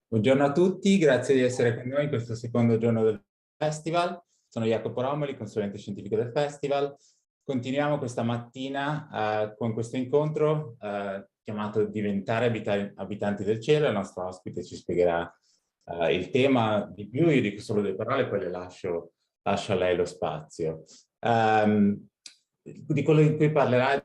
Buongiorno a tutti, grazie di essere con noi in questo secondo giorno del festival. Sono Jacopo Romoli, consulente scientifico del festival. Continuiamo questa mattina con questo incontro chiamato Diventare abitanti del cielo. Il nostro ospite ci spiegherà il tema di più. Io dico solo due parole, poi le lascio a lei lo spazio. Di quello di cui parlerà,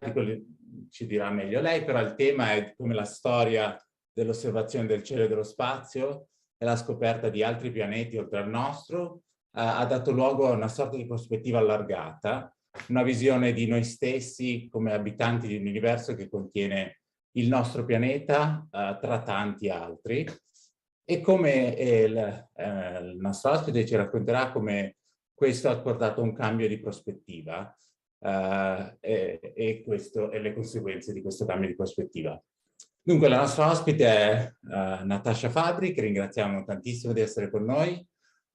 ci dirà meglio lei, però il tema è come la storia dell'osservazione del cielo e dello spazio e la scoperta di altri pianeti oltre al nostro ha dato luogo a una sorta di prospettiva allargata, una visione di noi stessi come abitanti di un universo che contiene il nostro pianeta tra tanti altri. E come il nostro ospite ci racconterà come questo ha portato a un cambio di prospettiva e le conseguenze di questo cambio di prospettiva. Dunque, la nostra ospite è Natasha Fabri, che ringraziamo tantissimo di essere con noi.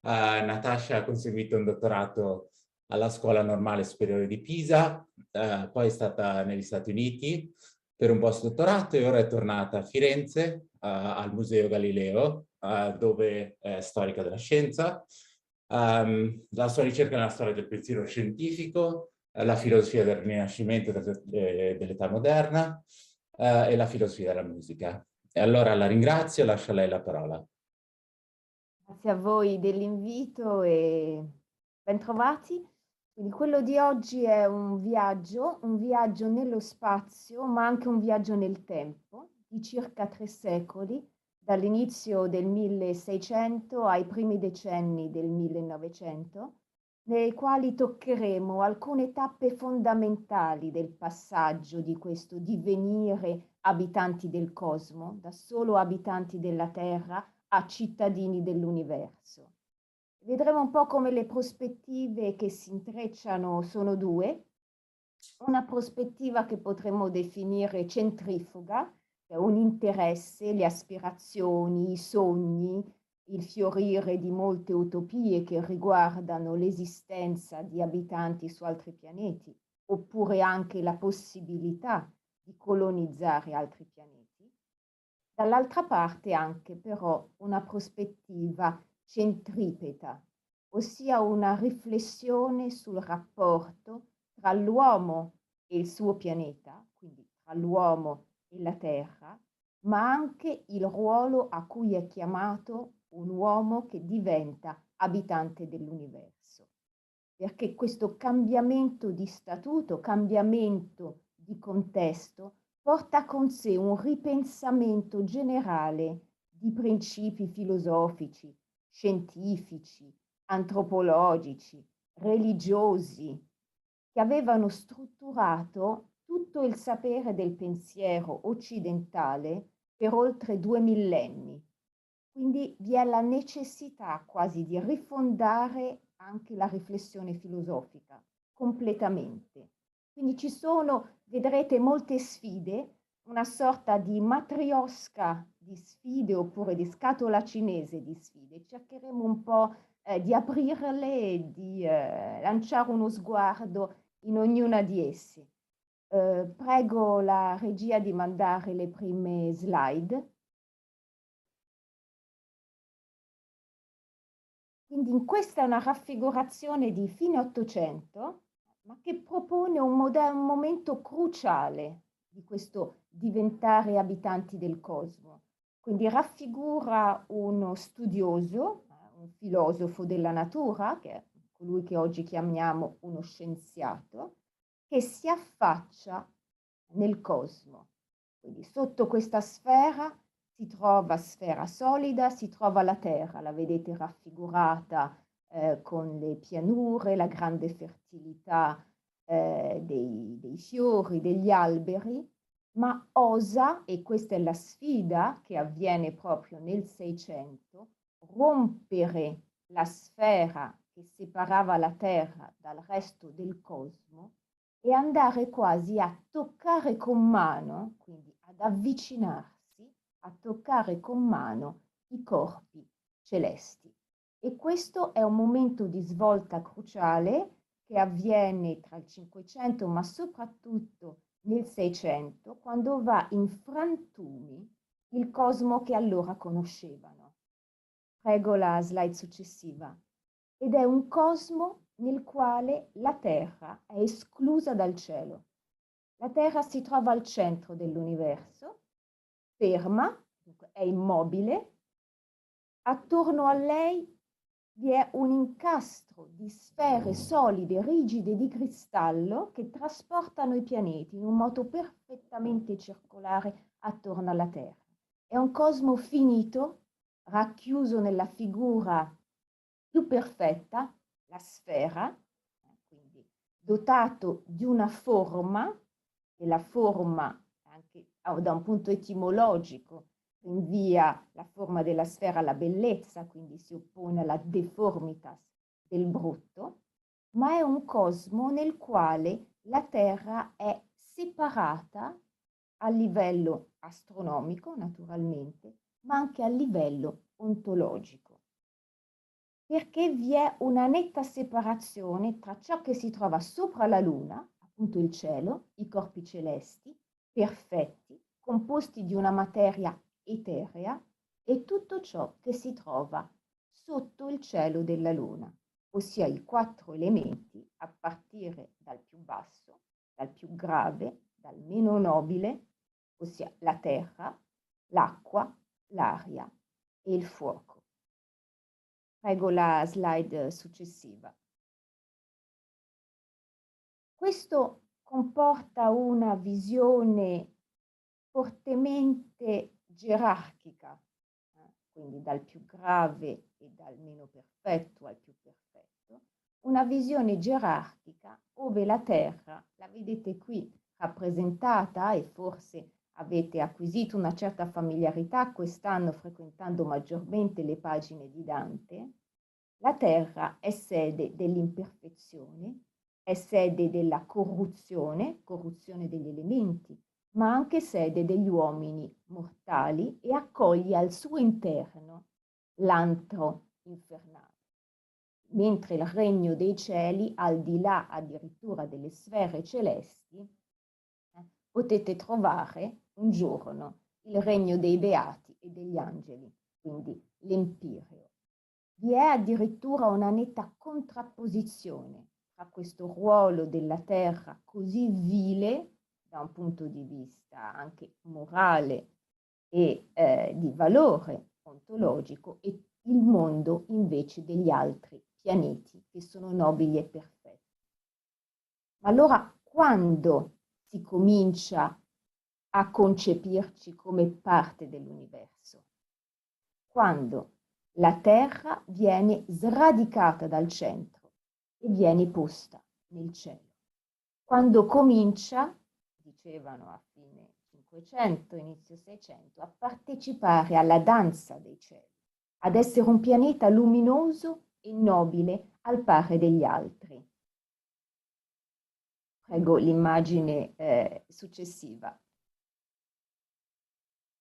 Natasha ha conseguito un dottorato alla Scuola Normale Superiore di Pisa, poi è stata negli Stati Uniti per un postdottorato e ora è tornata a Firenze, al Museo Galileo, dove è storica della scienza. La sua ricerca nella storia del pensiero scientifico, la filosofia del Rinascimento dell'età moderna, e la filosofia della musica. E allora la ringrazio, lascio a lei la parola. Grazie a voi dell'invito e bentrovati. Quindi quello di oggi è un viaggio nello spazio, ma anche un viaggio nel tempo di circa 3 secoli, dall'inizio del 1600 ai primi decenni del 1900, nei quali toccheremo alcune tappe fondamentali del passaggio di questo divenire abitanti del cosmo, da solo abitanti della Terra a cittadini dell'universo. Vedremo un po' come le prospettive che si intrecciano sono due. Una prospettiva che potremmo definire centrifuga, un interesse, le aspirazioni, i sogni, il fiorire di molte utopie che riguardano l'esistenza di abitanti su altri pianeti, oppure anche la possibilità di colonizzare altri pianeti. Dall'altra parte anche però una prospettiva centripeta, ossia una riflessione sul rapporto tra l'uomo e il suo pianeta, quindi tra l'uomo e la Terra, ma anche il ruolo a cui è chiamato un uomo che diventa abitante dell'universo. Perché questo cambiamento di statuto, cambiamento di contesto, porta con sé un ripensamento generale di principi filosofici, scientifici, antropologici, religiosi, che avevano strutturato tutto il sapere del pensiero occidentale per oltre 2 millenni. Quindi vi è la necessità quasi di rifondare anche la riflessione filosofica completamente. Quindi ci sono, vedrete, molte sfide, una sorta di matriosca di sfide oppure di scatola cinese di sfide. Cercheremo un po' di aprirle e di lanciare uno sguardo in ognuna di esse. Prego la regia di mandare le prime slide. Quindi questa è una raffigurazione di fine Ottocento, ma che propone un momento cruciale di questo diventare abitanti del cosmo. Quindi raffigura uno studioso, un filosofo della natura, che è colui che oggi chiamiamo uno scienziato, che si affaccia nel cosmo. Quindi sotto questa sfera si trova sfera solida, si trova la terra, la vedete raffigurata con le pianure, la grande fertilità dei fiori, degli alberi, ma osa, e questa è la sfida che avviene proprio nel Seicento, rompere la sfera che separava la Terra dal resto del cosmo e andare quasi a toccare con mano, quindi ad avvicinarsi, a toccare con mano i corpi celesti. E questo è un momento di svolta cruciale che avviene tra il 500 ma soprattutto nel 600, quando va in frantumi il cosmo che allora conoscevano. Prego la slide successiva. Ed è un cosmo nel quale la Terra è esclusa dal cielo. La Terra si trova al centro dell'universo, ferma, è immobile. Attorno a lei vi è un incastro di sfere solide, rigide di cristallo che trasportano i pianeti in un modo perfettamente circolare attorno alla Terra. È un cosmo finito, racchiuso nella figura più perfetta, la sfera, quindi dotato di una forma, e la forma anche da un punto etimologico rinvia la forma della sfera alla bellezza, quindi si oppone alla deformitas del brutto, ma è un cosmo nel quale la Terra è separata a livello astronomico, naturalmente, ma anche a livello ontologico, perché vi è una netta separazione tra ciò che si trova sopra la Luna, appunto il cielo, i corpi celesti, perfetti, composti di una materia eterea, e tutto ciò che si trova sotto il cielo della Luna, ossia i 4 elementi a partire dal più basso, dal più grave, dal meno nobile, ossia la terra, l'acqua, l'aria e il fuoco. Prego la slide successiva. Questo comporta una visione fortemente gerarchica, quindi dal più grave e dal meno perfetto al più perfetto, una visione gerarchica dove la Terra, la vedete qui rappresentata, e forse avete acquisito una certa familiarità quest'anno frequentando maggiormente le pagine di Dante. La Terra è sede dell'imperfezione, è sede della corruzione, corruzione degli elementi, ma anche sede degli uomini mortali, e accoglie al suo interno l'antro infernale. Mentre il regno dei cieli, al di là addirittura delle sfere celesti, potete trovare un giorno il regno dei beati e degli angeli, quindi l'empireo. Vi è addirittura una netta contrapposizione tra questo ruolo della terra così vile da un punto di vista anche morale e di valore ontologico, e il mondo invece degli altri pianeti che sono nobili e perfetti. Ma allora quando si comincia a concepirci come parte dell'universo? Quando la Terra viene sradicata dal centro e viene posta nel cielo. Quando comincia, dicevano a fine 500, inizio 600, a partecipare alla danza dei cieli, ad essere un pianeta luminoso e nobile al pari degli altri. Prego l'immagine successiva.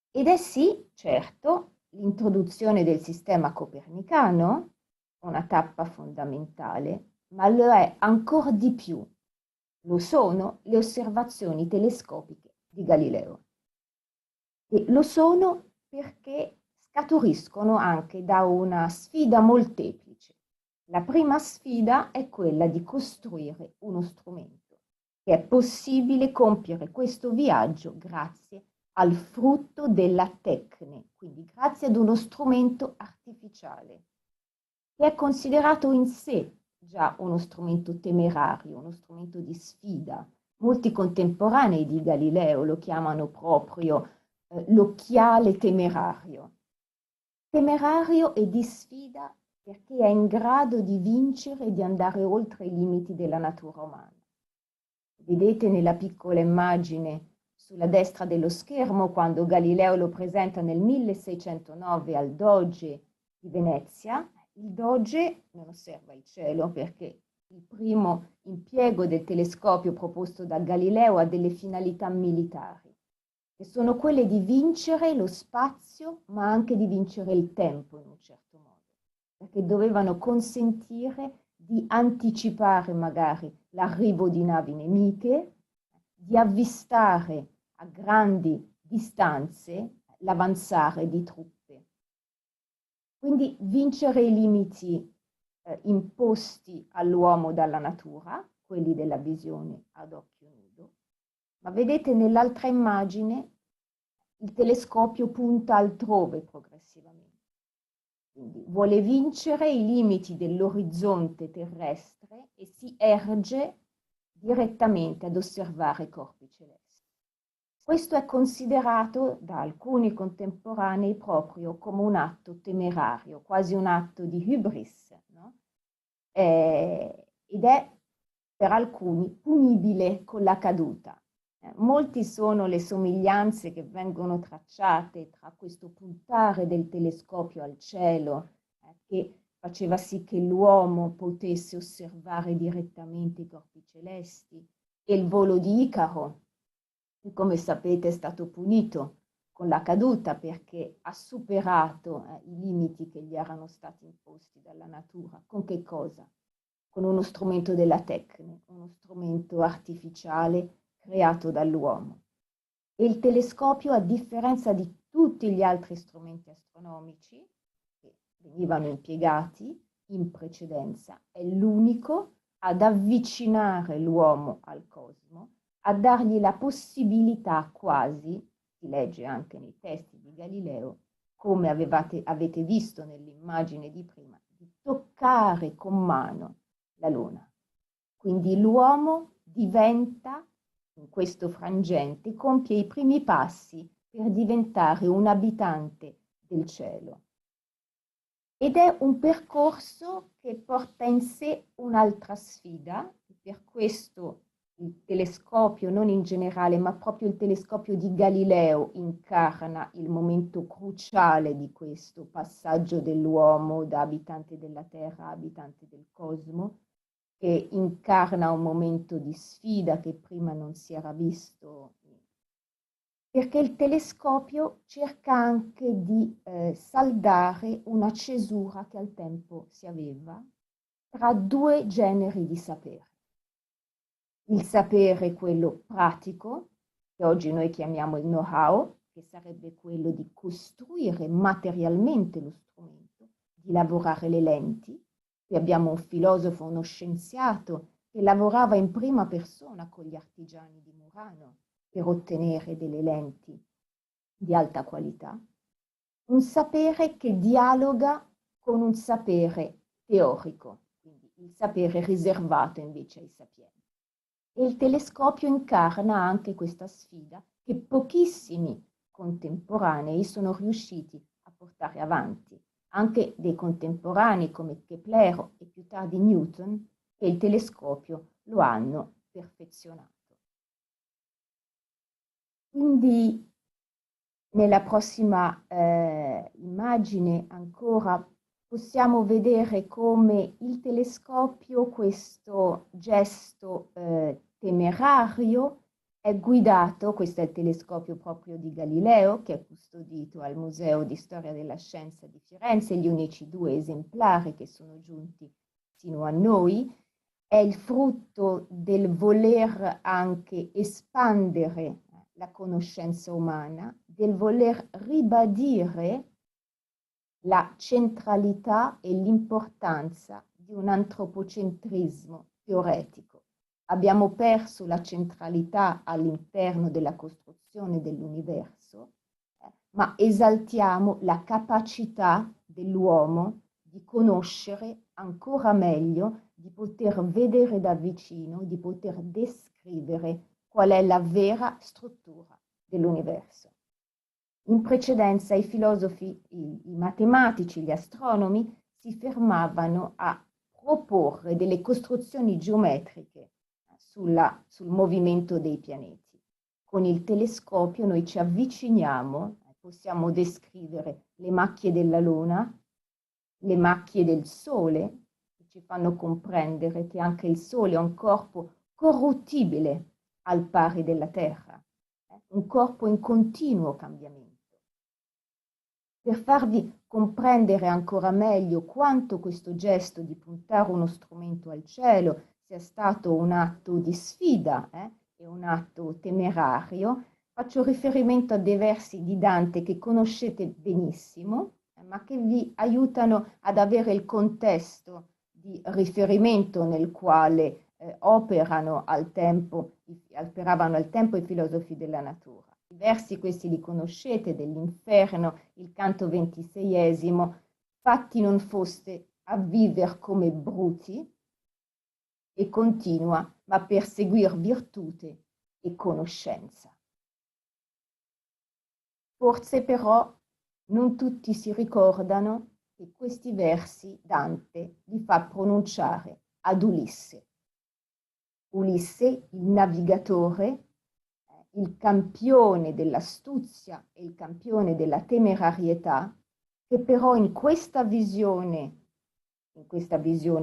Ed è sì, certo, l'introduzione del sistema copernicano, una tappa fondamentale, ma lo è ancora di più. Lo sono le osservazioni telescopiche di Galileo. E lo sono perché scaturiscono anche da una sfida molteplice. La prima sfida è quella di costruire uno strumento. Che è possibile compiere questo viaggio grazie al frutto della tecne, quindi grazie ad uno strumento artificiale, che è considerato in sé già uno strumento temerario, uno strumento di sfida. Molti contemporanei di Galileo lo chiamano proprio l'occhiale temerario. Temerario e di sfida perché è in grado di vincere e di andare oltre i limiti della natura umana. Vedete nella piccola immagine sulla destra dello schermo, quando Galileo lo presenta nel 1609 al Doge di Venezia. Il Doge non osserva il cielo perché il primo impiego del telescopio proposto da Galileo ha delle finalità militari, che sono quelle di vincere lo spazio, ma anche di vincere il tempo in un certo modo, perché dovevano consentire di anticipare magari l'arrivo di navi nemiche, di avvistare a grandi distanze l'avanzare di truppe. Quindi vincere i limiti imposti all'uomo dalla natura, quelli della visione ad occhio nudo. Ma vedete nell'altra immagine il telescopio punta altrove progressivamente. Quindi vuole vincere i limiti dell'orizzonte terrestre e si erge direttamente ad osservare i corpi celesti. Questo è considerato da alcuni contemporanei proprio come un atto temerario, quasi un atto di hybris, no? Ed è per alcuni punibile con la caduta. Molti sono le somiglianze che vengono tracciate tra questo puntare del telescopio al cielo, che faceva sì che l'uomo potesse osservare direttamente i corpi celesti, e il volo di Icaro, che come sapete è stato punito con la caduta perché ha superato i limiti che gli erano stati imposti dalla natura. Con che cosa? Con uno strumento della tecnica, uno strumento artificiale creato dall'uomo. E il telescopio, a differenza di tutti gli altri strumenti astronomici che venivano impiegati in precedenza, è l'unico ad avvicinare l'uomo al cosmo, a dargli la possibilità quasi, si legge anche nei testi di Galileo, come avete visto nell'immagine di prima, di toccare con mano la Luna. Quindi l'uomo diventa, in questo frangente, compie i primi passi per diventare un abitante del cielo. Ed è un percorso che porta in sé un'altra sfida, per questo il telescopio, non in generale, ma proprio il telescopio di Galileo incarna il momento cruciale di questo passaggio dell'uomo da abitante della Terra a abitante del cosmo, che incarna un momento di sfida che prima non si era visto, perché il telescopio cerca anche di saldare una cesura che al tempo si aveva tra due generi di sapere. Il sapere, quello pratico, che oggi noi chiamiamo il know-how, che sarebbe quello di costruire materialmente lo strumento, di lavorare le lenti. Qui abbiamo un filosofo, uno scienziato, che lavorava in prima persona con gli artigiani di Murano per ottenere delle lenti di alta qualità. Un sapere che dialoga con un sapere teorico, quindi il sapere riservato invece ai sapienti. E il telescopio incarna anche questa sfida che pochissimi contemporanei sono riusciti a portare avanti, anche dei contemporanei come Keplero e più tardi Newton, che il telescopio lo hanno perfezionato. Quindi nella prossima immagine ancora possiamo vedere come il telescopio, questo gesto temerario, è guidato, questo è il telescopio proprio di Galileo, che è custodito al Museo di Storia della Scienza di Firenze, gli unici 2 esemplari che sono giunti sino a noi, è il frutto del voler anche espandere la conoscenza umana, del voler ribadire la centralità e l'importanza di un antropocentrismo teoretico. Abbiamo perso la centralità all'interno della costruzione dell'universo, ma esaltiamo la capacità dell'uomo di conoscere ancora meglio, di poter vedere da vicino, di poter descrivere qual è la vera struttura dell'universo. In precedenza i filosofi, i matematici, gli astronomi si fermavano a proporre delle costruzioni geometriche sul movimento dei pianeti. Con il telescopio noi ci avviciniamo, possiamo descrivere le macchie della Luna, le macchie del Sole, che ci fanno comprendere che anche il Sole è un corpo corruttibile al pari della Terra, un corpo in continuo cambiamento. Per farvi comprendere ancora meglio quanto questo gesto di puntare uno strumento al cielo sia stato un atto di sfida e un atto temerario, faccio riferimento a dei versi di Dante che conoscete benissimo, ma che vi aiutano ad avere il contesto di riferimento nel quale operavano al tempo i filosofi della natura. I versi questi li conoscete, dell'Inferno, il canto 26esimo, fatti non foste a viver come bruti, e continua, ma per seguir virtute e conoscenza. Forse però non tutti si ricordano che questi versi Dante li fa pronunciare ad Ulisse. Ulisse, il navigatore, il campione dell'astuzia e il campione della temerarietà, che però in questa visione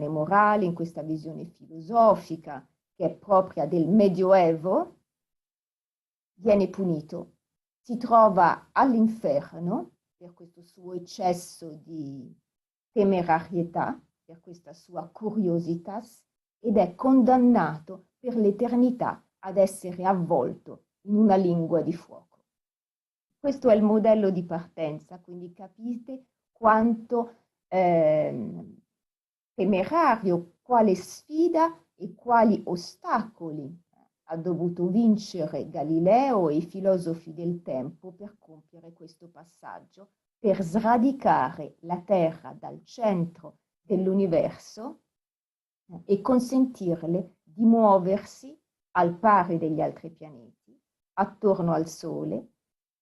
morale, in questa visione filosofica, che è propria del Medioevo, viene punito. Si trova all'inferno per questo suo eccesso di temerarietà, per questa sua curiositas, ed è condannato per l'eternità ad essere avvolto in una lingua di fuoco. Questo è il modello di partenza, quindi capite quanto temerario, quale sfida e quali ostacoli ha dovuto vincere Galileo e i filosofi del tempo per compiere questo passaggio, per sradicare la Terra dal centro dell'universo e consentirle di muoversi al pari degli altri pianeti, attorno al Sole,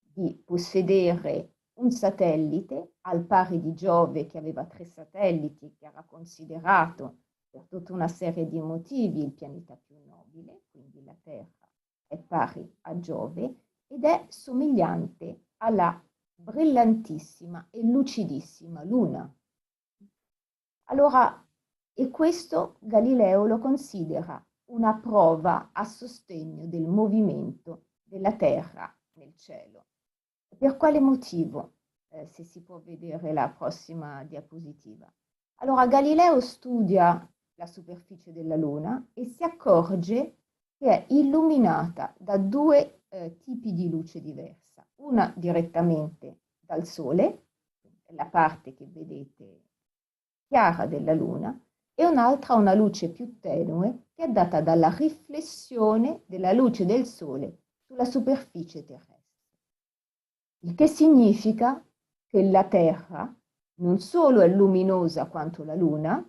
di possedere un satellite al pari di Giove, che aveva 3 satelliti, che era considerato per tutta una serie di motivi il pianeta più nobile, quindi la Terra è pari a Giove ed è somigliante alla brillantissima e lucidissima Luna. Allora, e questo Galileo lo considera una prova a sostegno del movimento della Terra nel cielo. Per quale motivo? Se si può vedere la prossima diapositiva. Allora, Galileo studia la superficie della Luna e si accorge che è illuminata da 2 tipi di luce diversa. Una direttamente dal Sole, la parte che vedete chiara della Luna, e un'altra una luce più tenue che è data dalla riflessione della luce del Sole sulla superficie terrestre. Il che significa che la Terra non solo è luminosa quanto la Luna,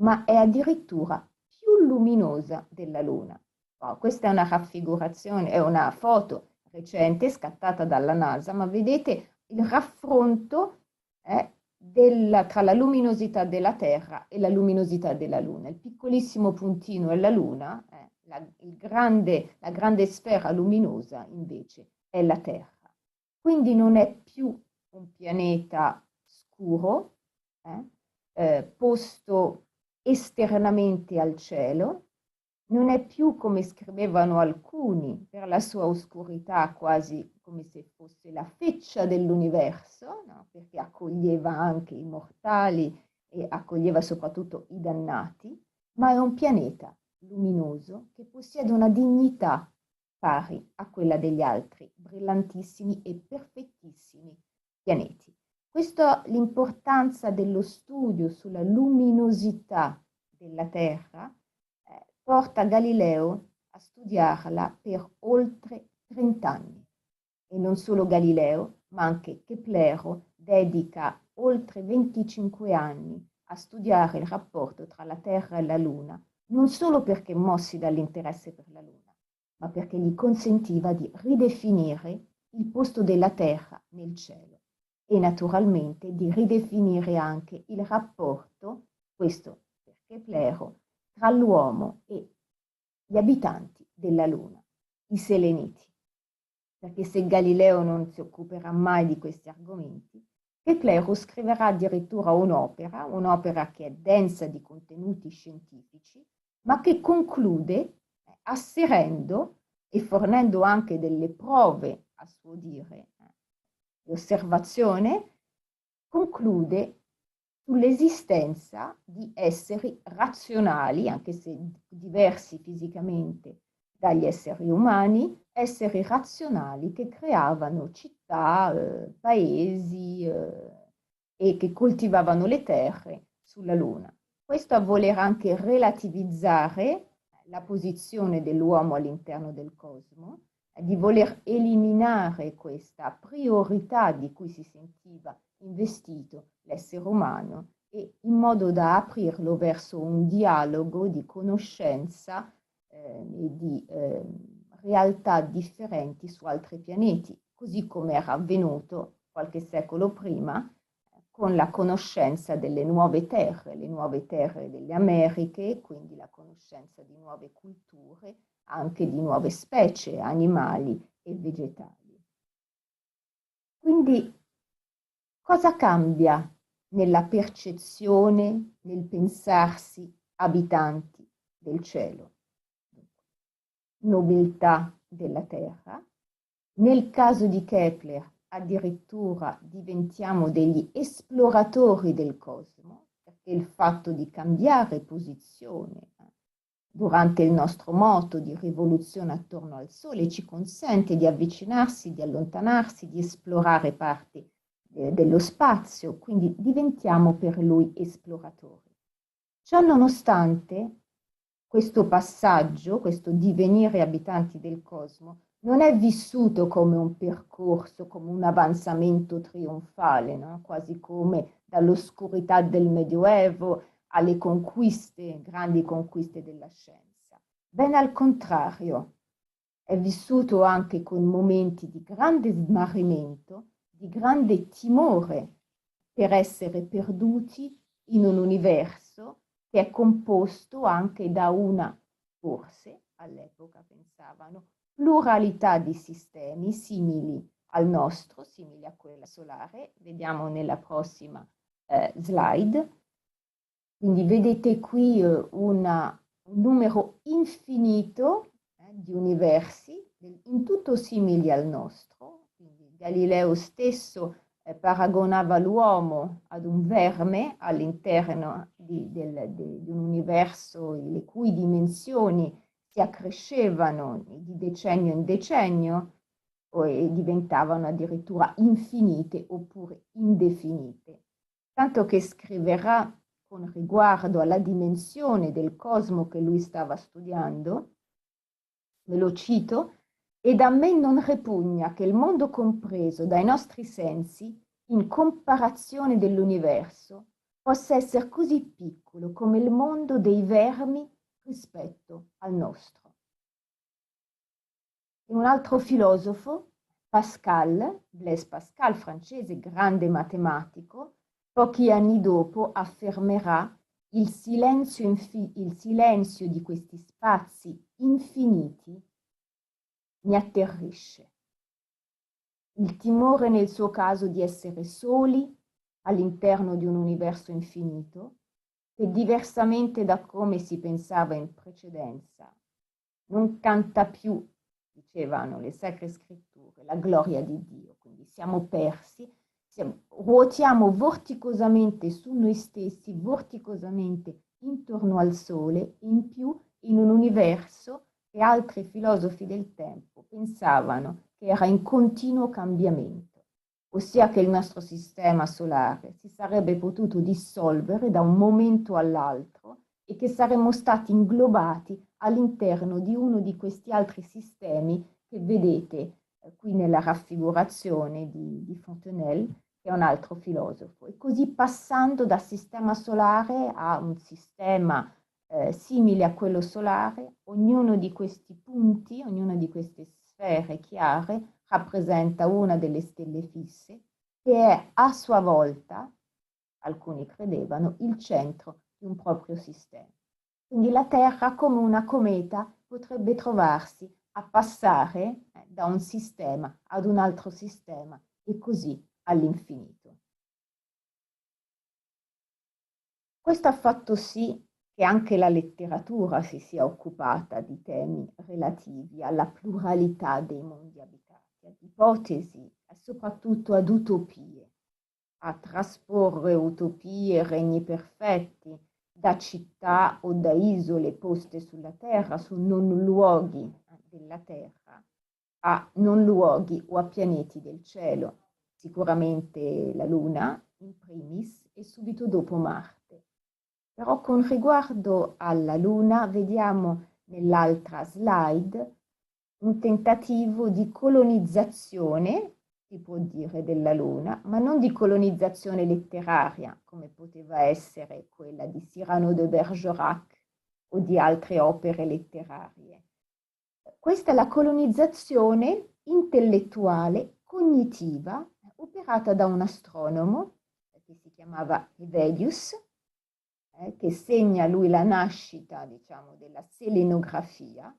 ma è addirittura più luminosa della Luna. Oh, questa è una raffigurazione, è una foto recente scattata dalla NASA, ma vedete il raffronto tra la luminosità della Terra e la luminosità della Luna. Il piccolissimo puntino è la Luna, la grande sfera luminosa invece è la Terra. Quindi non è più un pianeta scuro, posto esternamente al cielo, non è più, come scrivevano alcuni, per la sua oscurità quasi come se fosse la feccia dell'universo, no? Perché accoglieva anche i mortali e accoglieva soprattutto i dannati, ma è un pianeta luminoso che possiede una dignità pari a quella degli altri brillantissimi e perfettissimi pianeti. Questa è l'importanza dello studio sulla luminosità della Terra, porta Galileo a studiarla per oltre 30 anni. E non solo Galileo, ma anche Keplero dedica oltre 25 anni a studiare il rapporto tra la Terra e la Luna, non solo perché mossi dall'interesse per la Luna, ma perché gli consentiva di ridefinire il posto della Terra nel cielo e naturalmente di ridefinire anche il rapporto, questo per Keplero, tra l'uomo e gli abitanti della Luna, i seleniti. Perché se Galileo non si occuperà mai di questi argomenti, Keplero scriverà addirittura un'opera che è densa di contenuti scientifici, ma che conclude asserendo e fornendo anche delle prove, a suo dire, di osservazione, conclude sull'esistenza di esseri razionali, anche se diversi fisicamente dagli esseri umani, esseri razionali che creavano città, paesi, e che coltivavano le terre sulla Luna. Questo a voler anche relativizzare la posizione dell'uomo all'interno del cosmo, di voler eliminare questa priorità di cui si sentiva investito l'essere umano e in modo da aprirlo verso un dialogo di conoscenza e di realtà differenti su altri pianeti, così come era avvenuto qualche secolo prima con la conoscenza delle nuove terre, le nuove terre delle Americhe, quindi la conoscenza di nuove culture, anche di nuove specie animali e vegetali. Quindi cosa cambia nella percezione, nel pensarsi abitanti del cielo? Nobiltà della terra. Nel caso di Kepler addirittura diventiamo degli esploratori del cosmo, perché il fatto di cambiare posizione durante il nostro moto di rivoluzione attorno al Sole ci consente di avvicinarsi, di allontanarsi, di esplorare parti dello spazio, quindi diventiamo per lui esploratori. Ciò nonostante, questo passaggio, questo divenire abitanti del cosmo, non è vissuto come un percorso, come un avanzamento trionfale, no? Quasi come dall'oscurità del Medioevo alle conquiste, grandi conquiste della scienza. Ben al contrario, è vissuto anche con momenti di grande smarrimento, di grande timore per essere perduti in un universo che è composto anche da una, forse all'epoca pensavano, pluralità di sistemi simili al nostro, simili a quella solare. Vediamo nella prossima slide. Quindi vedete qui un numero infinito di universi, in tutto simili al nostro. Quindi Galileo stesso paragonava l'uomo ad un verme all'interno di un universo le cui dimensioni si accrescevano di decennio in decennio e diventavano addirittura infinite oppure indefinite. Tanto che scriverà con riguardo alla dimensione del cosmo che lui stava studiando, ve lo cito, ed a me non repugna che il mondo compreso dai nostri sensi, in comparazione dell'universo, possa essere così piccolo come il mondo dei vermi rispetto al nostro. E un altro filosofo, Pascal, Blaise Pascal, francese, grande matematico, pochi anni dopo affermerà il silenzio di questi spazi infiniti mi atterrisce. Il timore nel suo caso di essere soli all'interno di un universo infinito, che diversamente da come si pensava in precedenza, non canta più, dicevano le sacre scritture, la gloria di Dio. Quindi siamo persi, ruotiamo vorticosamente su noi stessi, vorticosamente intorno al Sole, in più in un universo che altri filosofi del tempo pensavano che era in continuo cambiamento, ossia che il nostro sistema solare si sarebbe potuto dissolvere da un momento all'altro e che saremmo stati inglobati all'interno di uno di questi altri sistemi che vedete qui nella raffigurazione di Fontenelle, che è un altro filosofo, e così passando dal sistema solare a un sistema simile a quello solare. Ognuno di questi punti, ognuna di queste sfere chiare rappresenta una delle stelle fisse, che è a sua volta, alcuni credevano, il centro di un proprio sistema. Quindi la Terra, come una cometa, potrebbe trovarsi a passare da un sistema ad un altro sistema e così all'infinito. Questo ha fatto sì che anche la letteratura si sia occupata di temi relativi alla pluralità dei mondi abitati, ad ipotesi e soprattutto ad utopie, a trasporre utopie, regni perfetti, da città o da isole poste sulla terra, su non luoghi della terra, a non luoghi o a pianeti del cielo. sicuramente la Luna in primis e subito dopo Marte. Però con riguardo alla Luna vediamo nell'altra slide un tentativo di colonizzazione, si può dire, della Luna, ma non di colonizzazione letteraria, come poteva essere quella di Cyrano de Bergerac o di altre opere letterarie. Questa è la colonizzazione intellettuale, cognitiva, operata da un astronomo che si chiamava Hevelius, che segna lui la nascita, diciamo, della selenografia.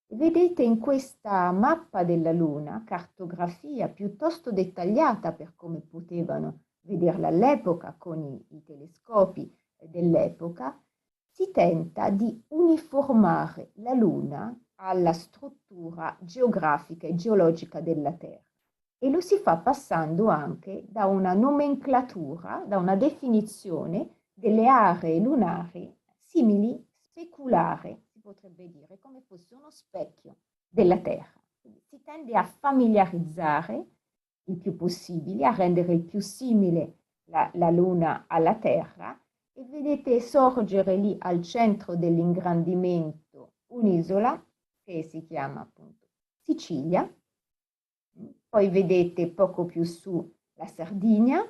E vedete in questa mappa della Luna, cartografia piuttosto dettagliata per come potevano vederla all'epoca con i telescopi dell'epoca, si tenta di uniformare la Luna alla struttura geografica e geologica della Terra. E lo si fa passando anche da una nomenclatura, da una definizione delle aree lunari simili speculare, si potrebbe dire, come fosse uno specchio della Terra. Quindi si tende a familiarizzare il più possibile, a rendere il più simile la Luna alla Terra, e vedete sorgere lì al centro dell'ingrandimento un'isola che si chiama appunto Sicilia. Poi vedete poco più su la Sardegna,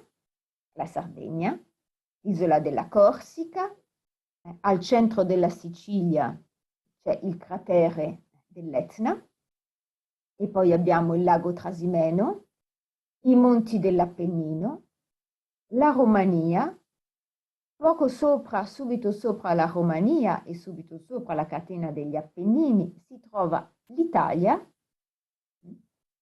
l'isola della Corsica, al centro della Sicilia c'è il cratere dell'Etna, e poi abbiamo il lago Trasimeno, i monti dell'Appennino, la Romania, poco sopra, subito sopra la Romania e subito sopra la catena degli Appennini si trova l'Italia,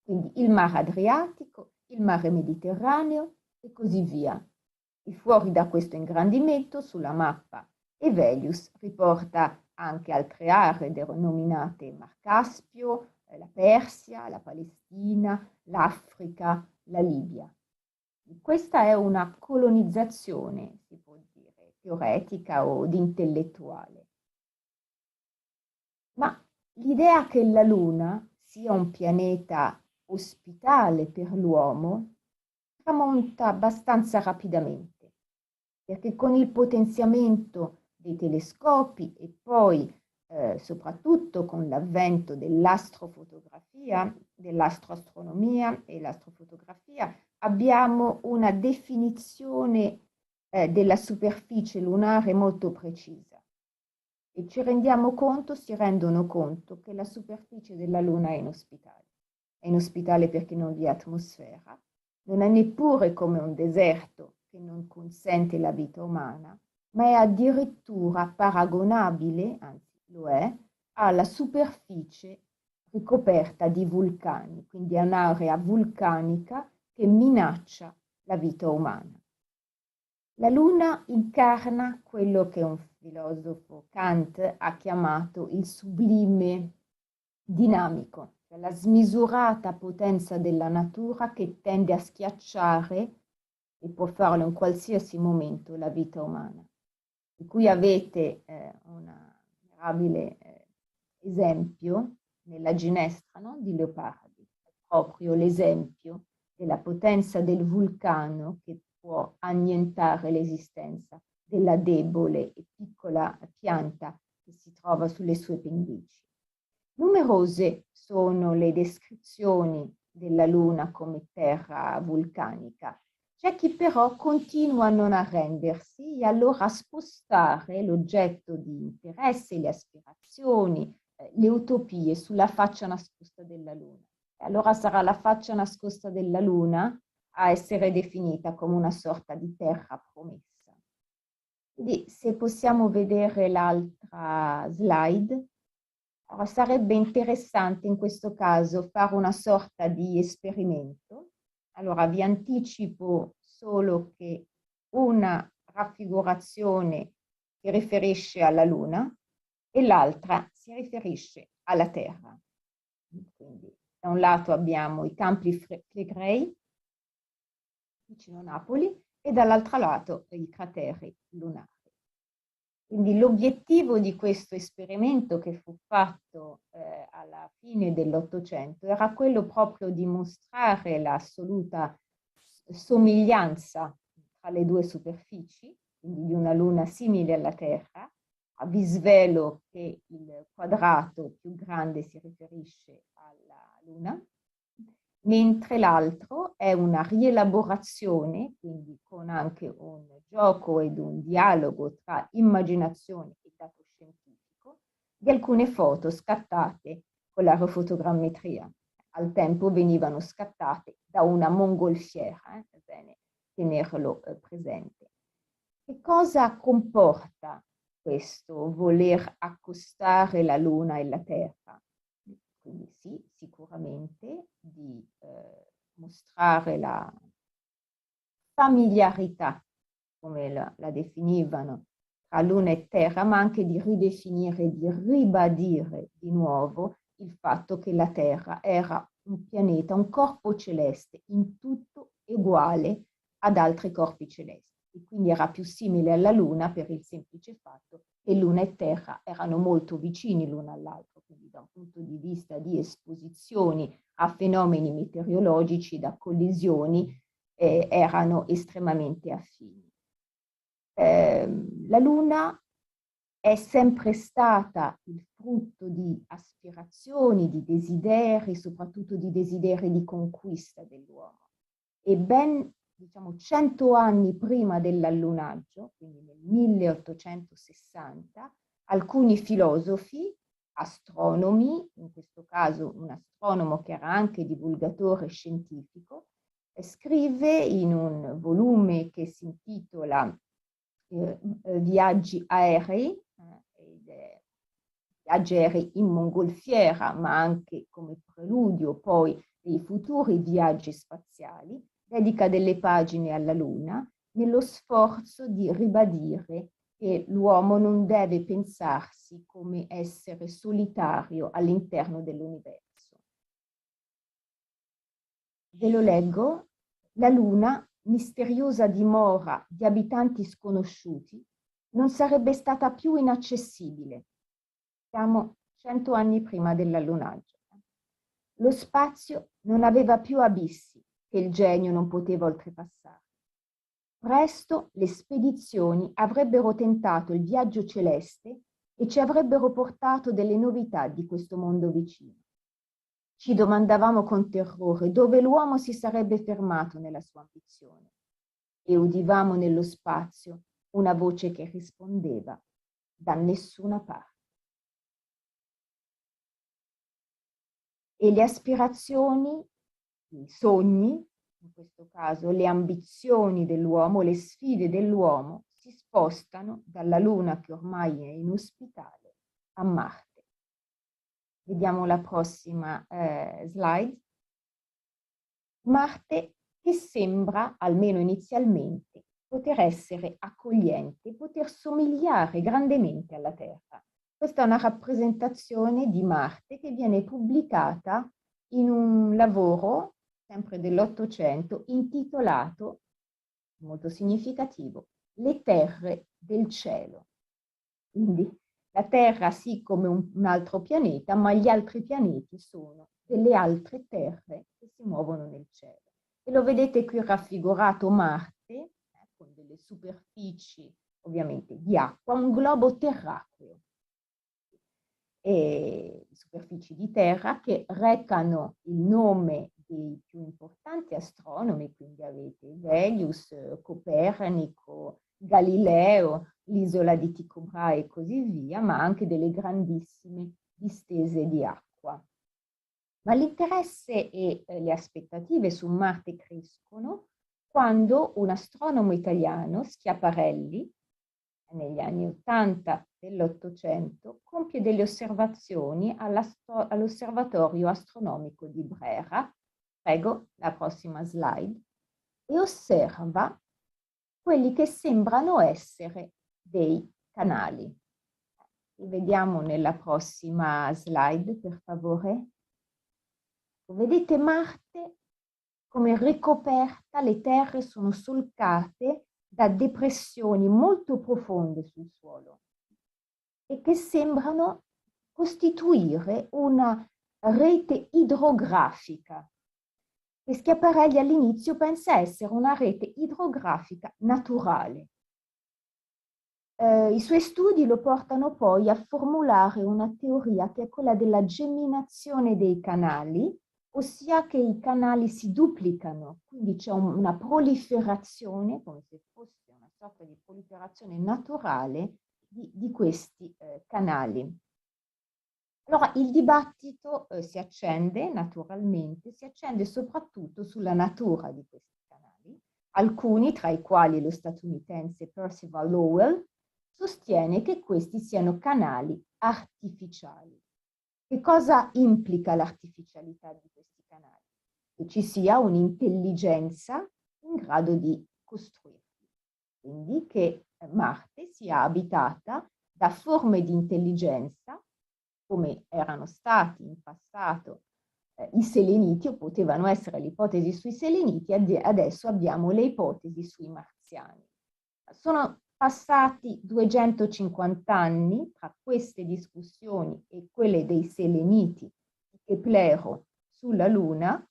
quindi il mare Adriatico, il mare Mediterraneo e così via. E fuori da questo ingrandimento, sulla mappa, Hevelius riporta anche altre aree denominate Mar Caspio, la Persia, la Palestina, l'Africa, la Libia. Questa è una colonizzazione, si può dire, teoretica o di intellettuale. Ma l'idea che la Luna sia un pianeta ospitale per l'uomo tramonta abbastanza rapidamente, perché con il potenziamento dei telescopi e poi soprattutto con l'avvento dell'astrofotografia, dell'astroastronomia e l'astrofotografia, abbiamo una definizione della superficie lunare molto precisa. E ci rendiamo conto, si rendono conto che la superficie della Luna è inospitale. È inospitale perché non vi è atmosfera, non è neppure come un deserto che non consente la vita umana, ma è addirittura paragonabile, anzi lo è, alla superficie ricoperta di vulcani, quindi è un'area vulcanica che minaccia la vita umana. La Luna incarna quello che un filosofo Kant ha chiamato il sublime dinamico, cioè la smisurata potenza della natura che tende a schiacciare, e può farlo in qualsiasi momento, la vita umana. Di cui avete un mirabile esempio nella ginestra, no? Di Leopardi, proprio l'esempio della potenza del vulcano che può annientare l'esistenza della debole e piccola pianta che si trova sulle sue pendici. Numerose sono le descrizioni della Luna come terra vulcanica. C'è chi però continua a non arrendersi e allora a spostare l'oggetto di interesse, le aspirazioni, le utopie sulla faccia nascosta della Luna. E allora sarà la faccia nascosta della Luna a essere definita come una sorta di terra promessa. Quindi se possiamo vedere l'altra slide, allora, sarebbe interessante in questo caso fare una sorta di esperimento. Allora vi anticipo solo che una raffigurazione si riferisce alla Luna e l'altra si riferisce alla Terra. Quindi da un lato abbiamo i Campi Flegrei, vicino a Napoli, e dall'altro lato i crateri lunari. Quindi l'obiettivo di questo esperimento, che fu fatto alla fine dell'Ottocento, era quello proprio di mostrare l'assoluta somiglianza tra le due superfici, quindi di una luna simile alla Terra. Vi svelo che il quadrato più grande si riferisce alla luna, mentre l'altro è una rielaborazione, quindi con anche un gioco ed un dialogo tra immaginazione e dato scientifico, di alcune foto scattate con l'aerofotogrammetria. Al tempo venivano scattate da una mongolfiera, è bene tenerlo presente. Che cosa comporta questo voler accostare la Luna e la Terra? Quindi sì, sicuramente di mostrare la familiarità, come la definivano, tra Luna e Terra, ma anche di ridefinire, di ribadire di nuovo il fatto che la Terra era un pianeta, un corpo celeste, in tutto uguale ad altri corpi celesti. E quindi era più simile alla Luna per il semplice fatto che Luna e Terra erano molto vicini l'uno all'altro, quindi da un punto di vista di esposizioni a fenomeni meteorologici, da collisioni, erano estremamente affini. La Luna è sempre stata il frutto di aspirazioni, di desideri, soprattutto di desideri di conquista dell'uomo. E ben, diciamo, 100 anni prima dell'allunaggio, quindi nel 1860, alcuni filosofi, astronomi, in questo caso un astronomo che era anche divulgatore scientifico, scrive in un volume che si intitola Viaggi aerei, viaggi aerei in mongolfiera, ma anche come preludio poi dei futuri viaggi spaziali, dedica delle pagine alla Luna nello sforzo di ribadire che l'uomo non deve pensarsi come essere solitario all'interno dell'universo. Ve lo leggo. La Luna, misteriosa dimora di abitanti sconosciuti, non sarebbe stata più inaccessibile. Siamo 100 anni prima dell'allunaggio. Lo spazio non aveva più abissi che il genio non poteva oltrepassare. Presto le spedizioni avrebbero tentato il viaggio celeste e ci avrebbero portato delle novità di questo mondo vicino. Ci domandavamo con terrore dove l'uomo si sarebbe fermato nella sua ambizione e udivamo nello spazio una voce che rispondeva da nessuna parte. E le aspirazioni, i sogni, in questo caso le ambizioni dell'uomo, le sfide dell'uomo, si spostano dalla Luna, che ormai è inospitale, a Marte. Vediamo la prossima slide. Marte che sembra, almeno inizialmente, poter essere accogliente, poter somigliare grandemente alla Terra. Questa è una rappresentazione di Marte che viene pubblicata in un lavoro, sempre dell'Ottocento, intitolato, molto significativo, Le terre del cielo. Quindi la Terra sì come un altro pianeta, ma gli altri pianeti sono delle altre terre che si muovono nel cielo. E lo vedete qui raffigurato Marte, con delle superfici ovviamente di acqua, un globo terracqueo. E superfici di terra che recano il nome dei più importanti astronomi, quindi avete Velius, Copernico, Galileo, l'isola di Tycho Brahe e così via, ma anche delle grandissime distese di acqua. Ma l'interesse e le aspettative su Marte crescono quando un astronomo italiano, Schiaparelli, negli anni 80 dell'Ottocento, compie delle osservazioni all'Osservatorio Astronomico di Brera, prego la prossima slide, e osserva quelli che sembrano essere dei canali. Li vediamo nella prossima slide, per favore. Vedete Marte come ricoperta, le terre sono solcate da depressioni molto profonde sul suolo e che sembrano costituire una rete idrografica. che Schiaparelli all'inizio pensa essere una rete idrografica naturale. I suoi studi lo portano poi a formulare una teoria che è quella della geminazione dei canali, ossia che i canali si duplicano, quindi c'è una proliferazione, come se fosse una sorta di proliferazione naturale di questi canali. Allora, il dibattito si accende naturalmente, si accende soprattutto sulla natura di questi canali. Alcuni, tra i quali lo statunitense Percival Lowell, sostiene che questi siano canali artificiali. Che cosa implica l'artificialità di questi canali? Che ci sia un'intelligenza in grado di costruirli. Quindi che Marte sia abitata da forme di intelligenza, come erano stati in passato i seleniti, o potevano essere le ipotesi sui seleniti, adesso abbiamo le ipotesi sui marziani. Sono passati 250 anni tra queste discussioni e quelle dei seleniti di Keplero sulla Luna,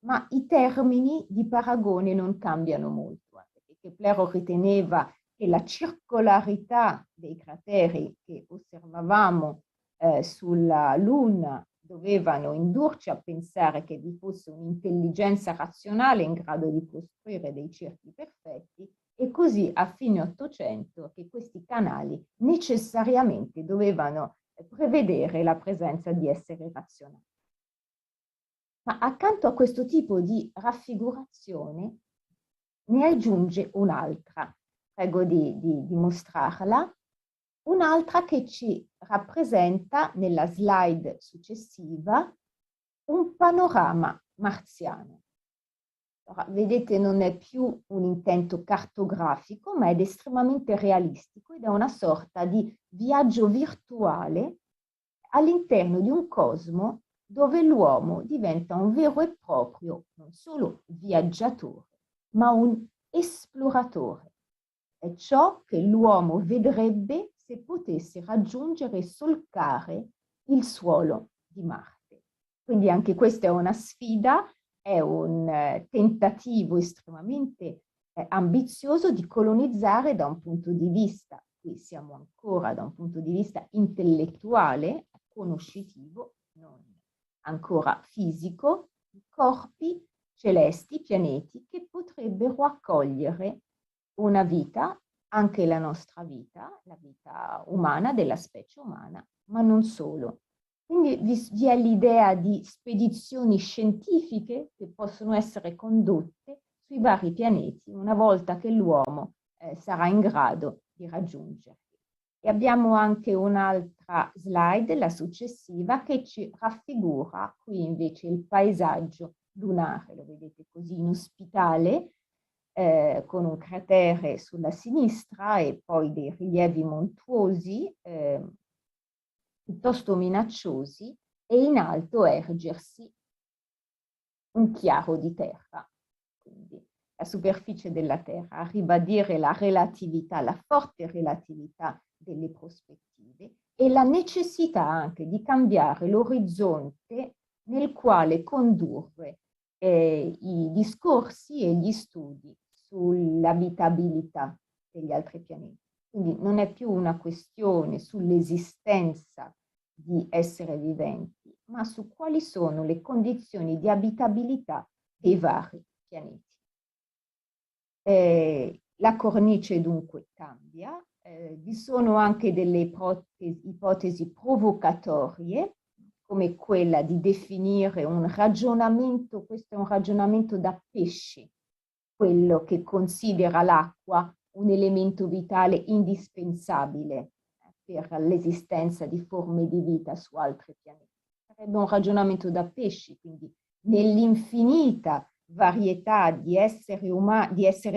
ma i termini di paragone non cambiano molto, perché Keplero riteneva che la circolarità dei crateri che osservavamo sulla Luna dovevano indurci a pensare che vi fosse un'intelligenza razionale in grado di costruire dei cerchi perfetti, e così a fine Ottocento che questi canali necessariamente dovevano prevedere la presenza di esseri razionali. Ma accanto a questo tipo di raffigurazione ne aggiunge un'altra, prego di mostrarla, un'altra che ci rappresenta nella slide successiva un panorama marziano. Allora, vedete, non è più un intento cartografico, ma è estremamente realistico ed è una sorta di viaggio virtuale all'interno di un cosmo dove l'uomo diventa un vero e proprio, non solo viaggiatore, ma un esploratore. È ciò che l'uomo vedrebbe se potesse raggiungere e solcare il suolo di Marte. Quindi anche questa è una sfida, è un tentativo estremamente ambizioso di colonizzare da un punto di vista, qui siamo ancora da un punto di vista intellettuale, conoscitivo, non ancora fisico, corpi celesti, pianeti che potrebbero accogliere una vita, anche la nostra vita, la vita umana, della specie umana, ma non solo. Quindi vi è l'idea di spedizioni scientifiche che possono essere condotte sui vari pianeti una volta che l'uomo sarà in grado di raggiungerli. E abbiamo anche un'altra slide, la successiva, che ci raffigura qui invece il paesaggio lunare, lo vedete così inospitale, con un cratere sulla sinistra e poi dei rilievi montuosi piuttosto minacciosi, e in alto ergersi un chiaro di terra, quindi la superficie della terra, a ribadire la relatività, la forte relatività delle prospettive e la necessità anche di cambiare l'orizzonte nel quale condurre i discorsi e gli studi sull'abitabilità degli altri pianeti. Quindi non è più una questione sull'esistenza di esseri viventi, ma su quali sono le condizioni di abitabilità dei vari pianeti. La cornice dunque cambia, vi sono anche delle ipotesi provocatorie, come quella di definire un ragionamento, questo è un ragionamento da pesci, quello che considera l'acqua un elemento vitale indispensabile per l'esistenza di forme di vita su altri pianeti. Sarebbe un ragionamento da pesci, quindi nell'infinita varietà di esseri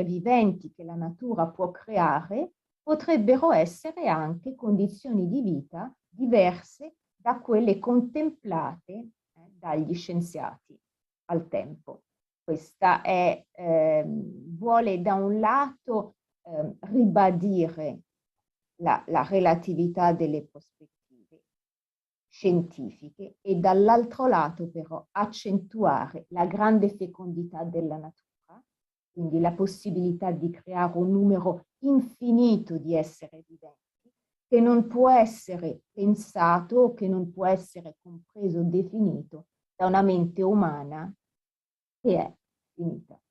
viventi che la natura può creare, potrebbero essere anche condizioni di vita diverse da quelle contemplate dagli scienziati al tempo. Questa vuole da un lato ribadire la relatività delle prospettive, scientifiche e dall'altro lato però accentuare la grande fecondità della natura, quindi la possibilità di creare un numero infinito di esseri viventi che non può essere pensato o che non può essere compreso o definito da una mente umana che è finita.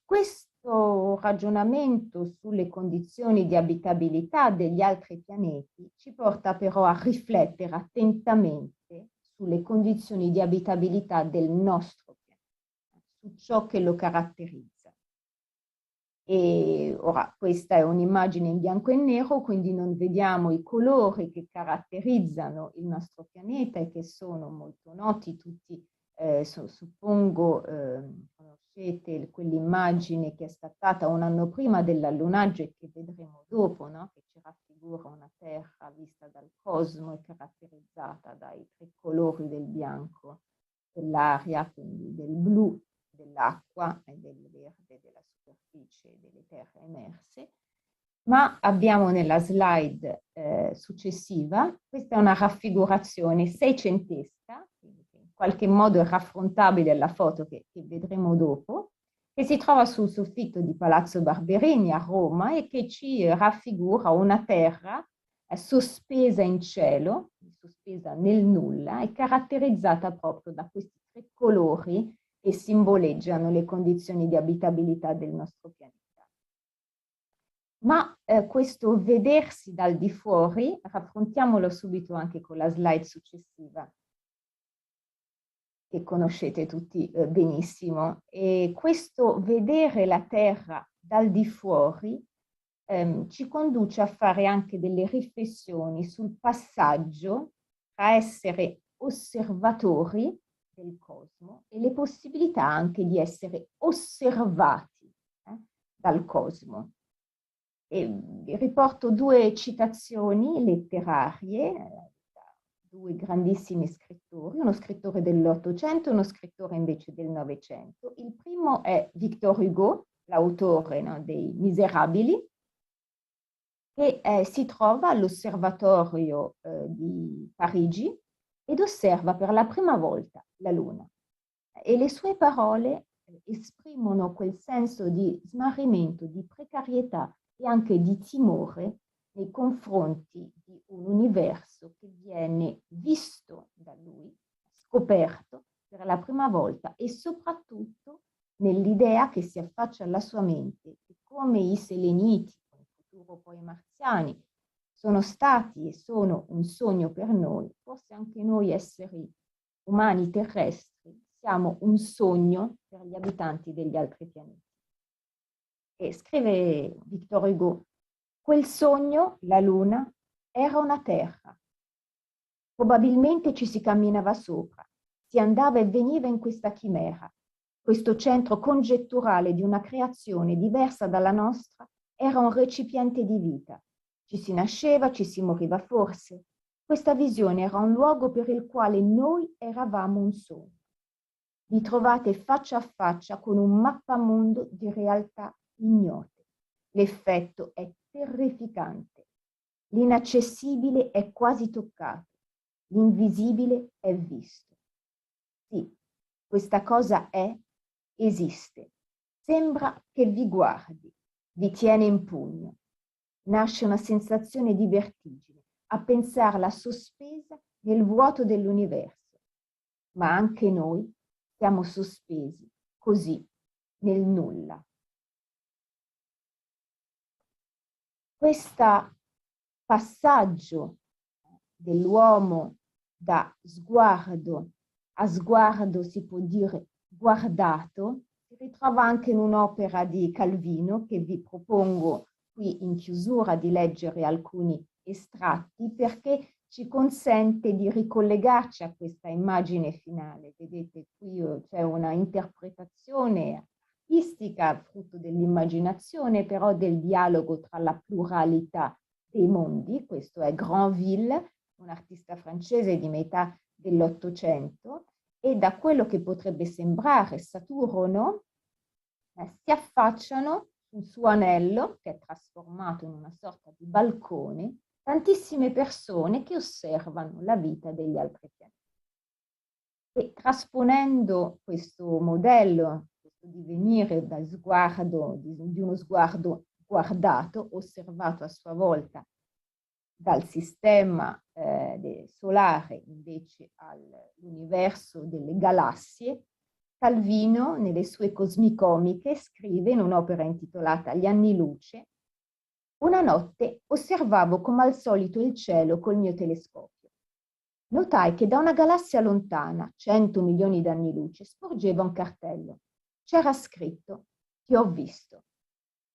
Questo ragionamento sulle condizioni di abitabilità degli altri pianeti ci porta però a riflettere attentamente sulle condizioni di abitabilità del nostro pianeta, su ciò che lo caratterizza. E ora questa è un'immagine in bianco e nero, quindi non vediamo i colori che caratterizzano il nostro pianeta e che sono molto noti tutti. Suppongo conoscete quell'immagine che è scattata un anno prima dell'allunaggio e che vedremo dopo, no? Che ci raffigura una Terra vista dal cosmo e caratterizzata dai tre colori del bianco dell'aria, quindi del blu dell'acqua e del verde della superficie delle terre emerse. Ma abbiamo nella slide successiva, questa è una raffigurazione seicentesca, quindi in qualche modo è raffrontabile alla foto che vedremo dopo, che si trova sul soffitto di Palazzo Barberini a Roma e che ci raffigura una terra sospesa in cielo, sospesa nel nulla e caratterizzata proprio da questi tre colori che simboleggiano le condizioni di abitabilità del nostro pianeta. Ma questo vedersi dal di fuori, raffrontiamolo subito anche con la slide successiva, che conoscete tutti benissimo. E questo vedere la Terra dal di fuori ci conduce a fare anche delle riflessioni sul passaggio tra essere osservatori del cosmo e le possibilità anche di essere osservati dal cosmo. E vi riporto due citazioni letterarie da due grandissimi scrittori, uno scrittore dell'Ottocento e uno scrittore invece del Novecento. Il primo è Victor Hugo, l'autore, no, dei Miserabili, che si trova all'osservatorio di Parigi ed osserva per la prima volta la Luna. E le sue parole esprimono quel senso di smarrimento, di precarietà e anche di timore nei confronti di un universo che viene visto da lui, scoperto per la prima volta e soprattutto nell'idea che si affaccia alla sua mente che come i seleniti, in futuro poi i marziani, sono stati e sono un sogno per noi, forse anche noi esseri umani terrestri siamo un sogno per gli abitanti degli altri pianeti. E scrive Victor Hugo, quel sogno, la Luna, era una terra. Probabilmente ci si camminava sopra, si andava e veniva in questa chimera. Questo centro congetturale di una creazione diversa dalla nostra era un recipiente di vita. Ci si nasceva, ci si moriva forse. Questa visione era un luogo per il quale noi eravamo un sogno. Vi trovate faccia a faccia con un mappamondo di realtà ignote. L'effetto è terrificante. L'inaccessibile è quasi toccato. L'invisibile è visto. Sì, questa cosa esiste. Sembra che vi guardi, vi tiene in pugno. Nasce una sensazione di vertigine a pensarla sospesa nel vuoto dell'universo. Ma anche noi siamo sospesi così nel nulla. Questo passaggio dell'uomo da sguardo a sguardo, si può dire guardato, si ritrova anche in un'opera di Calvino che vi propongo qui in chiusura di leggere alcuni estratti perché ci consente di ricollegarci a questa immagine finale. Vedete qui c'è una interpretazione artistica, frutto dell'immaginazione, però del dialogo tra la pluralità dei mondi. Questo è Granville, un artista francese di metà dell'Ottocento, e da quello che potrebbe sembrare Saturno si affacciano sul suo anello, che è trasformato in una sorta di balcone, tantissime persone che osservano la vita degli altri pianeti. E trasponendo questo modello, questo divenire da sguardo, di uno sguardo guardato, osservato a sua volta dal sistema solare invece all'universo delle galassie, Calvino, nelle sue Cosmicomiche, scrive in un'opera intitolata Gli anni luce: una notte osservavo come al solito il cielo col mio telescopio. Notai che da una galassia lontana, 100 milioni d'anni luce, sporgeva un cartello. C'era scritto: ti ho visto.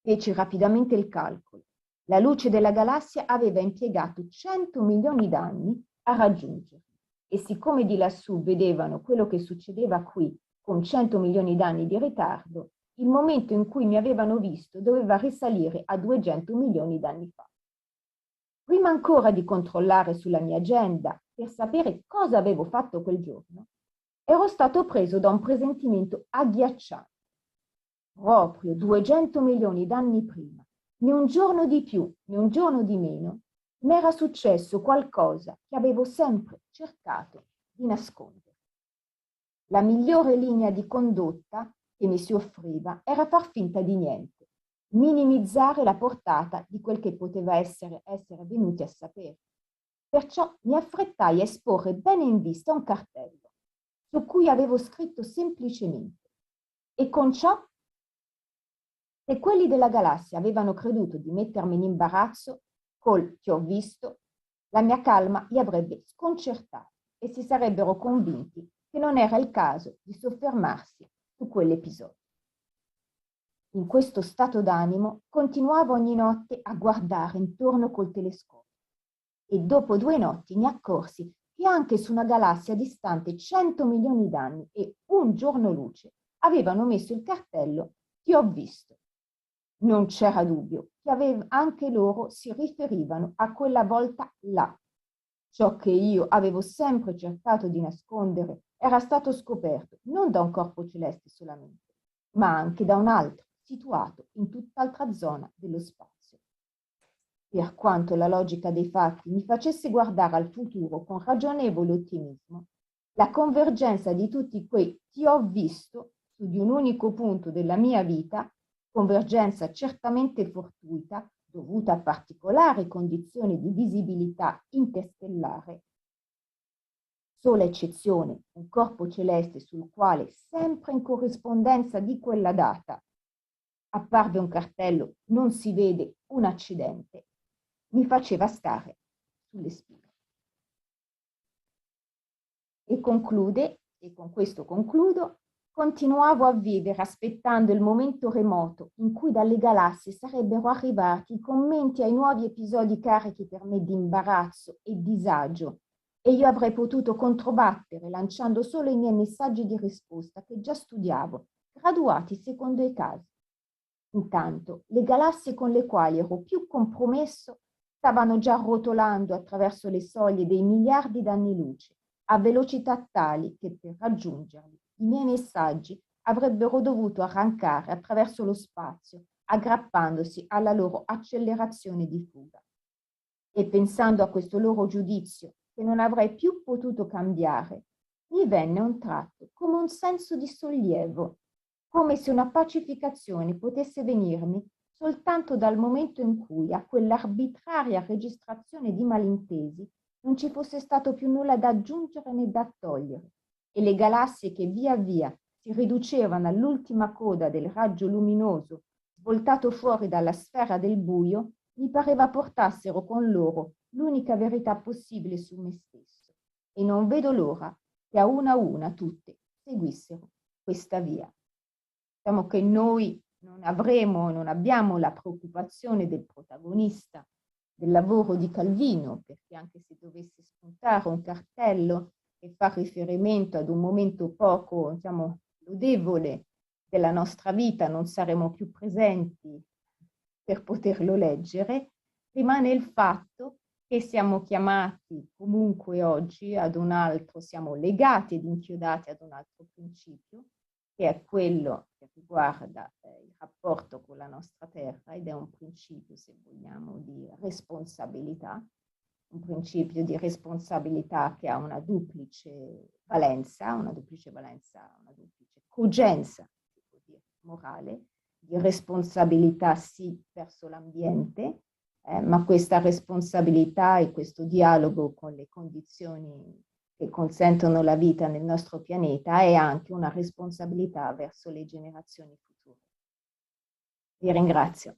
Feci rapidamente il calcolo. La luce della galassia aveva impiegato 100 milioni d'anni a raggiungermi. E siccome di lassù vedevano quello che succedeva qui con 100 milioni d'anni di ritardo, il momento in cui mi avevano visto doveva risalire a 200 milioni d'anni fa. Prima ancora di controllare sulla mia agenda per sapere cosa avevo fatto quel giorno, ero stato preso da un presentimento agghiacciante. Proprio 200 milioni d'anni prima, né un giorno di più, né un giorno di meno, mi era successo qualcosa che avevo sempre cercato di nascondere. La migliore linea di condotta che mi si offriva era far finta di niente, minimizzare la portata di quel che poteva essere venuti a sapere. Perciò mi affrettai a esporre bene in vista un cartello, su cui avevo scritto semplicemente: e con ciò, se quelli della galassia avevano creduto di mettermi in imbarazzo col "ti ho visto", la mia calma li avrebbe sconcertati e si sarebbero convinti che non era il caso di soffermarsi su quell'episodio. In questo stato d'animo continuavo ogni notte a guardare intorno col telescopio e dopo 2 notti mi accorsi che anche su una galassia distante 100 milioni d'anni e un giorno luce avevano messo il cartello "ti ho visto". Non c'era dubbio che anche loro si riferivano a quella volta là. Ciò che io avevo sempre cercato di nascondere era stato scoperto non da un corpo celeste solamente, ma anche da un altro, situato in tutt'altra zona dello spazio. Per quanto la logica dei fatti mi facesse guardare al futuro con ragionevole ottimismo, la convergenza di tutti quei "ti ho visto" su di un unico punto della mia vita, convergenza certamente fortuita, dovuta a particolari condizioni di visibilità interstellare, sola eccezione un corpo celeste sul quale, sempre in corrispondenza di quella data, apparve un cartello "non si vede un accidente", mi faceva stare sulle spine. E conclude, e con questo concludo: continuavo a vivere aspettando il momento remoto in cui dalle galassie sarebbero arrivati i commenti ai nuovi episodi carichi per me di imbarazzo e disagio, e io avrei potuto controbattere lanciando solo i miei messaggi di risposta che già studiavo, graduati secondo i casi. Intanto le galassie con le quali ero più compromesso stavano già rotolando attraverso le soglie dei miliardi d'anni luce, a velocità tali che per raggiungerli i miei messaggi avrebbero dovuto arrancare attraverso lo spazio, aggrappandosi alla loro accelerazione di fuga. E pensando a questo loro giudizio, che non avrei più potuto cambiare, mi venne a un tratto come un senso di sollievo, come se una pacificazione potesse venirmi soltanto dal momento in cui a quell'arbitraria registrazione di malintesi non ci fosse stato più nulla da aggiungere né da togliere, e le galassie che via via si riducevano all'ultima coda del raggio luminoso svoltato fuori dalla sfera del buio mi pareva portassero con loro l'unica verità possibile su me stesso, e non vedo l'ora che a una tutte seguissero questa via. Diciamo che noi non abbiamo la preoccupazione del protagonista del lavoro di Calvino, perché anche se dovesse spuntare un cartello che fa riferimento ad un momento poco, diciamo, lodevole della nostra vita, non saremo più presenti per poterlo leggere, rimane il fatto che siamo chiamati comunque oggi ad un altro, siamo legati ed inchiodati ad un altro principio, che è quello che riguarda il rapporto con la nostra terra, ed è un principio, se vogliamo, di responsabilità, un principio di responsabilità che ha una duplice valenza, una duplice cogenza, si può dire, morale, di responsabilità sì verso l'ambiente, ma questa responsabilità e questo dialogo con le condizioni che consentono la vita nel nostro pianeta è anche una responsabilità verso le generazioni future. Vi ringrazio.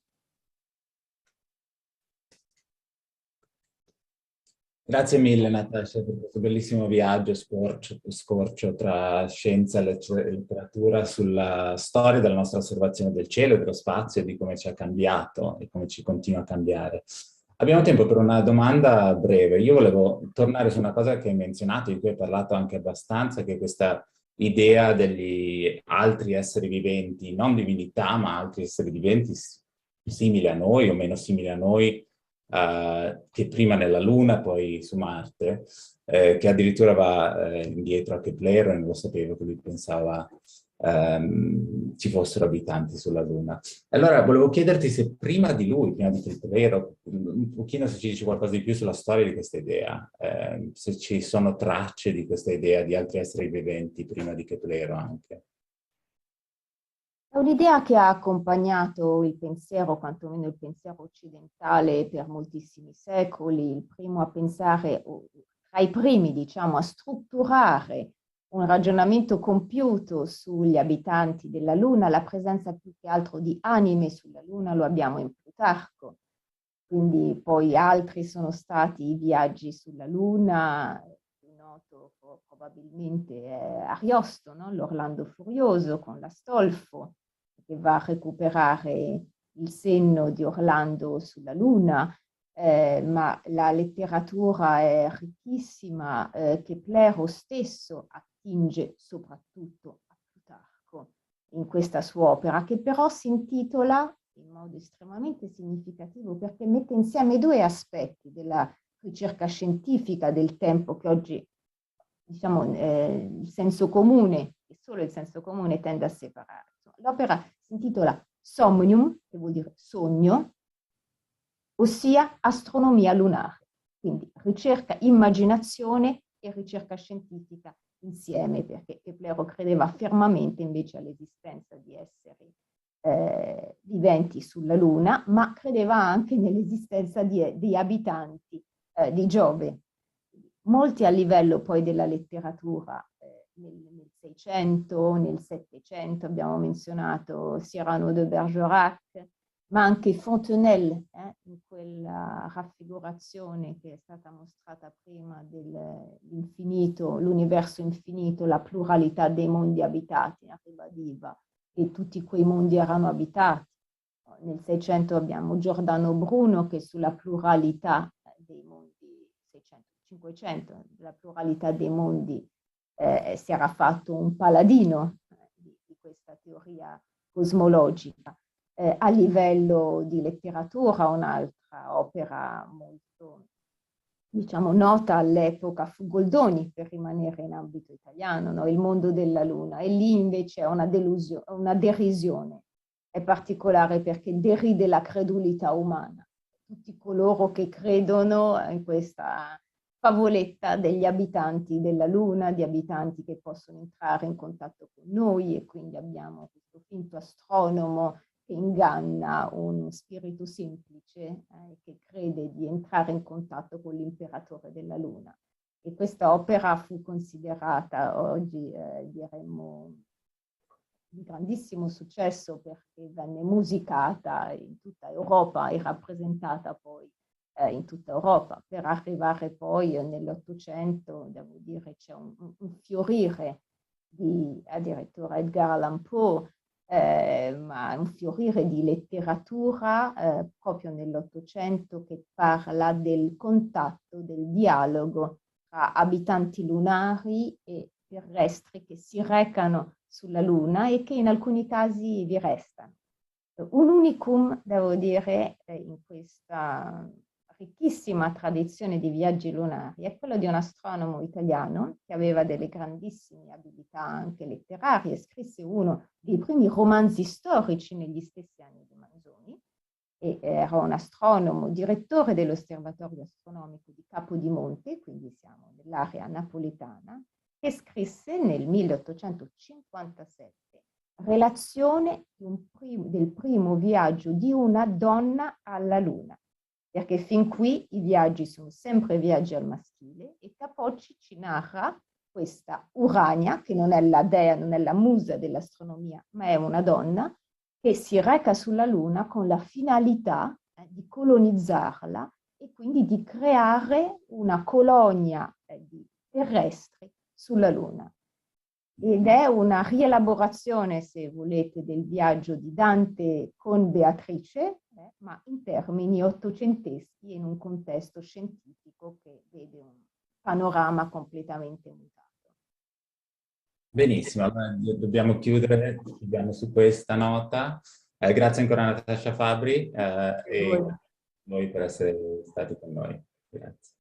Grazie mille Natascia per questo bellissimo viaggio scorcio tra scienza e letteratura sulla storia della nostra osservazione del cielo e dello spazio e di come ci ha cambiato e come ci continua a cambiare. Abbiamo tempo per una domanda breve. Io volevo tornare su una cosa che hai menzionato, di cui hai parlato anche abbastanza, che è questa idea degli altri esseri viventi, non divinità, ma altri esseri viventi simili a noi o meno simili a noi, che prima nella Luna, poi su Marte, che addirittura va indietro a Keplero e non lo sapevo che lui pensava ci fossero abitanti sulla Luna. Allora, volevo chiederti se prima di lui, prima di Keplero, un pochino se ci dici qualcosa di più sulla storia di questa idea, se ci sono tracce di questa idea di altri esseri viventi prima di Keplero anche. È un'idea che ha accompagnato il pensiero, quantomeno il pensiero occidentale, per moltissimi secoli. Il primo a pensare, tra i primi, diciamo, a strutturare un ragionamento compiuto sugli abitanti della Luna, la presenza più che altro di anime sulla Luna lo abbiamo in Plutarco. Quindi poi altri sono stati i viaggi sulla Luna, più noto probabilmente è Ariosto, no? L'Orlando Furioso con l'Astolfo, che va a recuperare il senno di Orlando sulla Luna, ma la letteratura è ricchissima, Keplero stesso attinge soprattutto a Plutarco in questa sua opera, che però si intitola in modo estremamente significativo perché mette insieme due aspetti della ricerca scientifica del tempo che oggi, diciamo, il senso comune, e solo il senso comune tende a separare. L'opera si intitola Somnium, che vuol dire sogno, ossia astronomia lunare, quindi ricerca, immaginazione e ricerca scientifica insieme, perché Keplero credeva fermamente invece all'esistenza di esseri viventi sulla Luna, ma credeva anche nell'esistenza di abitanti di Giove. Molti a livello poi della letteratura, nel 600, nel 700 abbiamo menzionato Cyrano de Bergerac, ma anche Fontenelle, in quella raffigurazione che è stata mostrata prima dell'infinito, l'universo infinito, la pluralità dei mondi abitati, ribadiva che tutti quei mondi erano abitati. Nel 600 abbiamo Giordano Bruno che sulla pluralità dei mondi, 600, 500, la pluralità dei mondi si era fatto un paladino di questa teoria cosmologica. A livello di letteratura, un'altra opera molto, diciamo, nota all'epoca fu Goldoni, per rimanere in ambito italiano, no? Il mondo della Luna, e lì invece è una derisione, è particolare perché deride la credulità umana, tutti coloro che credono in questa favoletta degli abitanti della Luna, di abitanti che possono entrare in contatto con noi, e quindi abbiamo questo finto astronomo che inganna un spirito semplice che crede di entrare in contatto con l'imperatore della Luna. E questa opera fu considerata oggi, diremmo, di grandissimo successo perché venne musicata in tutta Europa e rappresentata poi in tutta Europa, per arrivare poi nell'Ottocento, devo dire, c'è un fiorire di addirittura Edgar Allan Poe, ma un fiorire di letteratura proprio nell'Ottocento che parla del contatto, del dialogo tra abitanti lunari e terrestri che si recano sulla Luna e che in alcuni casi vi restano. Un unicum, devo dire, in questa ricchissima tradizione di viaggi lunari è quello di un astronomo italiano che aveva delle grandissime abilità anche letterarie, scrisse uno dei primi romanzi storici negli stessi anni di Manzoni, e era un astronomo, direttore dell'Osservatorio Astronomico di Capodimonte, quindi siamo nell'area napoletana, che scrisse nel 1857 relazione del primo viaggio di una donna alla Luna, perché fin qui i viaggi sono sempre viaggi al maschile e Capocci ci narra questa Urania, che non è la dea, non è la musa dell'astronomia, ma è una donna, che si reca sulla Luna con la finalità di colonizzarla e quindi di creare una colonia di terrestri sulla Luna. Ed è una rielaborazione, se volete, del viaggio di Dante con Beatrice, ma in termini ottocenteschi e in un contesto scientifico che vede un panorama completamente mutato. Benissimo, allora dobbiamo chiudere su questa nota. Grazie ancora a Natascia Fabbri e a voi per essere stati con noi. Grazie.